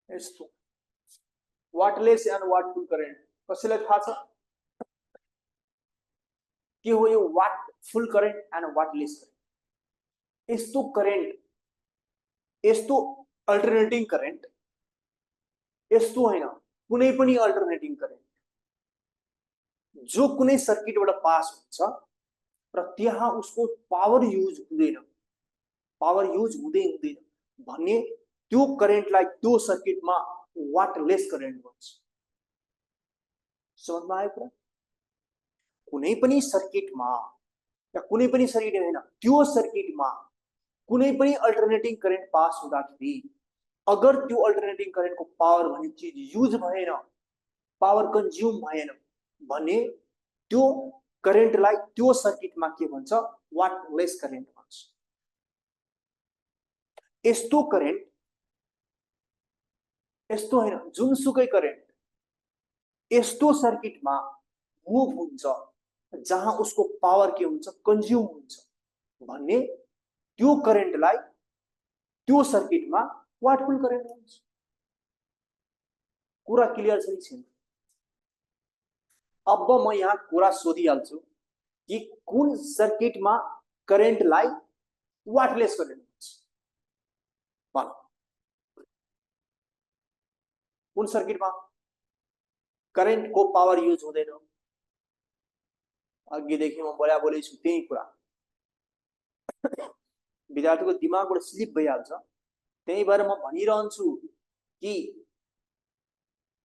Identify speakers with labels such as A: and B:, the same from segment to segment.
A: यस्तो wattless and wattful current कसैलाई थाहा छ के हो यो wattful current and wattless current? यस्तो करेन्ट, यस्तो अल्टरनेटिङ करेन्ट, यस्तो हैन कुनै पनि अल्टरनेटिङ करेन्ट जो कुनै सर्किटबाट पास हुन्छ र त्यहाँ उसको पावर युज हुँदैन, पावर युज हुँदै हुँदैन भन्ने त्यो करेन्टलाई त्यो सर्किटमा वाटलेस करेन्ट भन्छ। समझमा आयो कुरा? कुनै पनि सर्किटमा या कुनै पनि सर्किट हैन त्यो सर्किटमा कुनै पनि अल्टरनेटिङ करेन्ट पास हुँदाखेरि अगर त्यो अल्टरनेटिङ करेन्टको पावर भन्ने चिज युज भएन, पावर कन्ज्युम भएन भने त्यो करेन्टलाई त्यो सर्किटमा के भन्छ? वाटलेस करेन्ट भन्छ। यस्तो करेन्ट, यस्तो हैन जुनसुकै करेन्ट यस्तो सर्किटमा मुभ हुन्छ जहाँ उसको पावर के हुन्छ? कन्ज्युम हुन्छ भन्ने त्यो करेन्टलाई त्यो सर्किटमा वाटफुल करेन्ट भन्छ। कुरा क्लियर छ कि छैन? अब म यहाँ कुरा सोधिहाल्छु कि कुन सर्किटमा करेन्टलाई वाटलेस करेन्ट भन्छ? भन, कुन सर्किटमा करेन्टको पावर युज हुँदैन? अघिदेखि म बोला बोलै छु त्यही कुरा विद्यार्थीको दिमागबाट स्लिप भइहाल्छ। त्यही भएर म भनिरहन्छु कि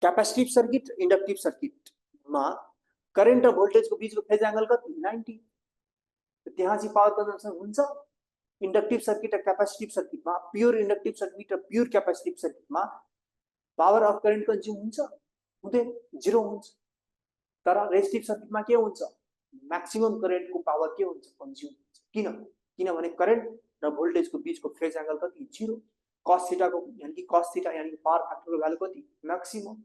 A: क्यापेसिटिभ सर्किट, इन्डक्टिभ सर्किटमा करेन्ट र भोल्टेजको बीचको फेज एंगल कति? 90। त्यहाँ चाहिँ पावर कन्जम्सन हुन्छ। इन्डक्टिभ सर्किट र क्यापेसिटिभ सर्किटमा, प्योर इन्डक्टिभ सर्किट र प्योर क्यापेसिटिभ सर्किटमा पावर अफ करेन्ट कन्ज्युम हुन्छ? हुँदैन, जिरो हुन्छ। तर रेजिस्टिभ सर्किटमा के हुन्छ? मैक्सिमम करेन्टको पावर के हुन्छ? कन्ज्युम हुन्छ। किन? किनभने करेन्ट र भोल्टेजको बीचको फेज एंगल कति? जिरो। कस थीटाको यानी कि कस थीटा यानी कि पावर फ्याक्टरको भ्यालु कति? मैक्सिमम।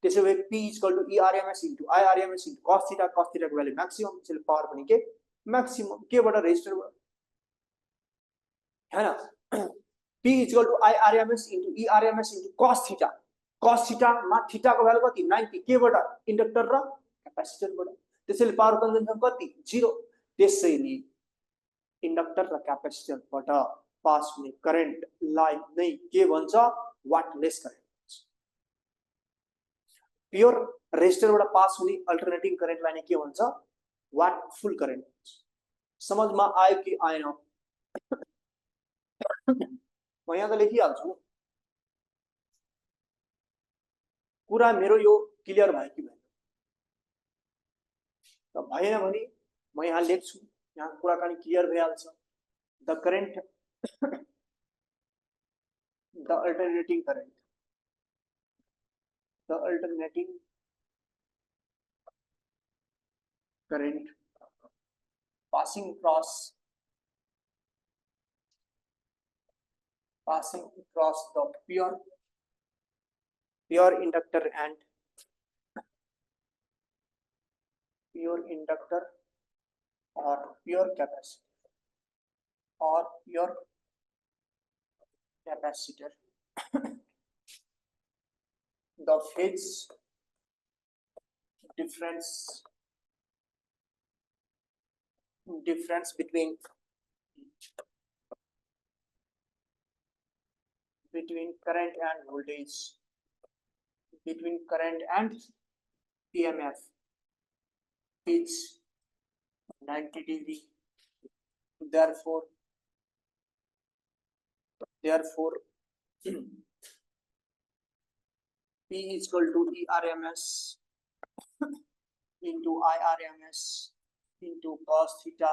A: त्यसो भए P equal to ERMS into IRMS into cos theta, cos थीटाको भ्यालु मैक्सिमम, त्यसले पावर पनि के? मैक्सिमम। केबाट? रेजिस्टरबाट, हैन? P equal to IRMS into ERMS into cos theta, cos थीटामा थीटाको भ्यालु कति? 90। केबाट? इन्डक्टर र क्यापेसिटरबाट। त्यसैले पावर कन्जम्सन कति? जिरो। त्यसैले इन्डक्टर र क्यापेसिटरबाट पास हुने करेन्टलाई नै के भन्छ? वाटलेस करेन्ट भन्छ। प्योर रेजिस्टरबाट पास हुने अल्टरनेटिङ करेन्टलाई नै के भन्छ? वाटफुल करेन्ट भन्छ। समझमा आयो कि आएन? म यहाँ त लेखिहाल्छु। कुरा मेरो यो क्लियर भयो कि भएन? त भएन भने म यहाँ लेख्छु, यहाँ कुराकानी क्लियर भइहाल्छ। The current, the alternating current, the alternating current passing across the pure inductor and pure inductor or pure capacitor the phase difference between current and voltage, between current and EMF is 90 degree. Therefore P is equal to ERMS into IRMS into cos theta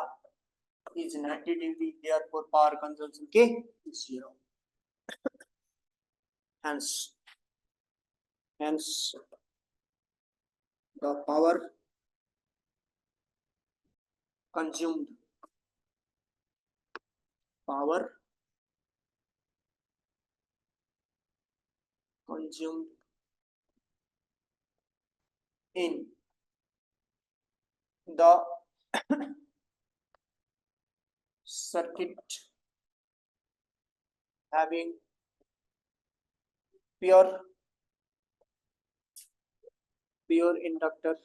A: is 90 degree. Therefore power consumption K is 0. Hence the power consumed in the circuit having pure pure inductor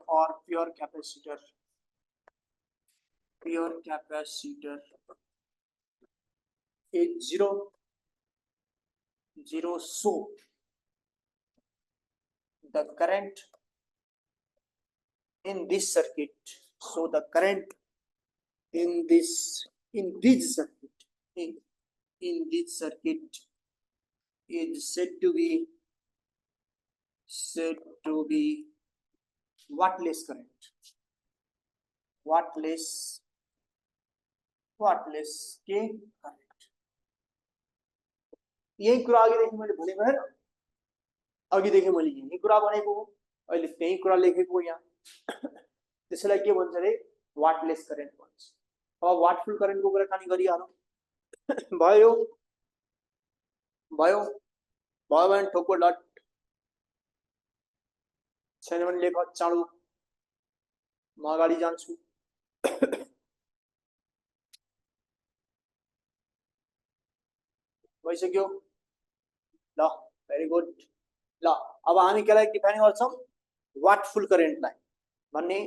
A: or pure capacitor is zero. So the current in this circuit, in this circuit is said to be wattless current. wattless के current. यही कुरा अघि देखि मैले भने भएर अघि देखि मैले यही कुरा भनेको हो, अहिले त्यही कुरा लेखेको यहाँ. त्यसैलाई के भन्छ रे? वाटलेस करेन्ट भन्छ. अब वाटफुल करेन्टको कुराकानी गरिहालौँ. भयो भने ठोक्को डट, छैन भने लेख चाँडो, म अगाडि जान्छु. भइसक्यो ल, भेरी गुड. ल अब हामी केलाई डिफाइन गर्छौं? वाटफुल करेन्टलाई भन्ने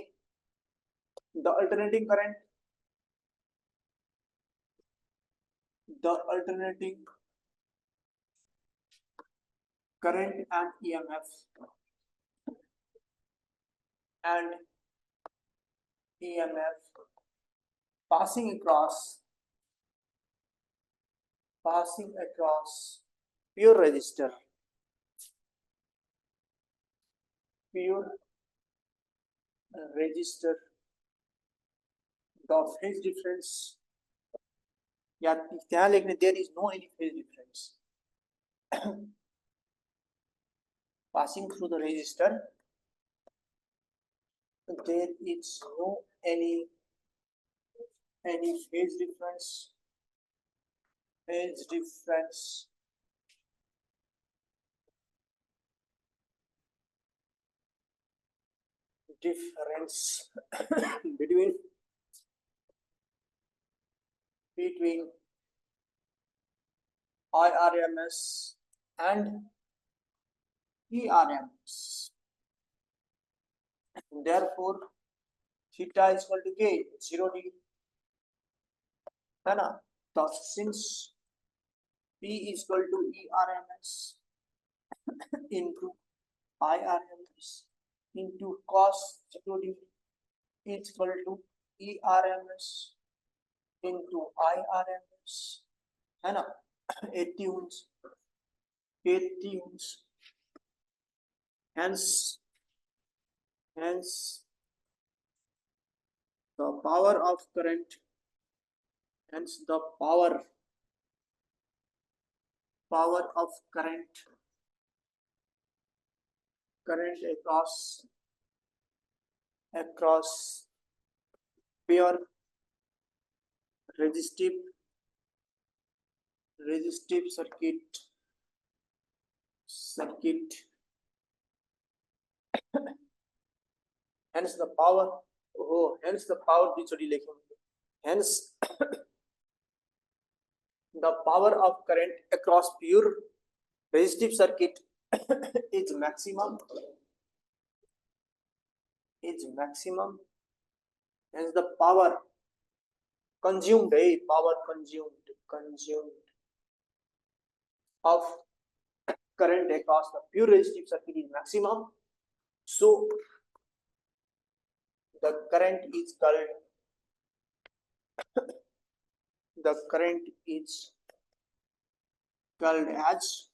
A: the alternating current and EMF passing across pure resistor, the phase difference, there is no any phase difference. Passing through the resistor, there is no any phase difference. between IRMS and ERMS. Therefore, theta is equal to K, 0 degree. Thus, since P is equal to ERMS into IRMS into cos 0 degree is equal to ERMS into IRMS, है ना? 80 ohms. Hence the power of current, current across pure resistive circuit hence the power hence the power of current across pure resistive circuit is maximum. Hence the power consumed of current across the pure resistive circuit is maximum. So the current is called as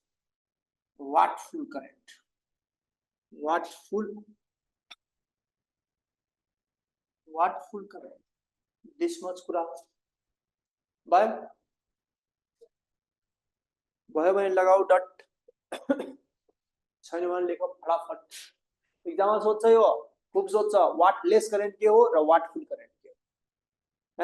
A: wattful current. Wattful current. This much कुरा भयो भने लगाऊ डट, छैन भने लेख फटाफट. एक्जाममा सोध्छ, यो खुब सोध्छ, वाटलेस करेन्ट के हो र वाटफुल करेन्ट.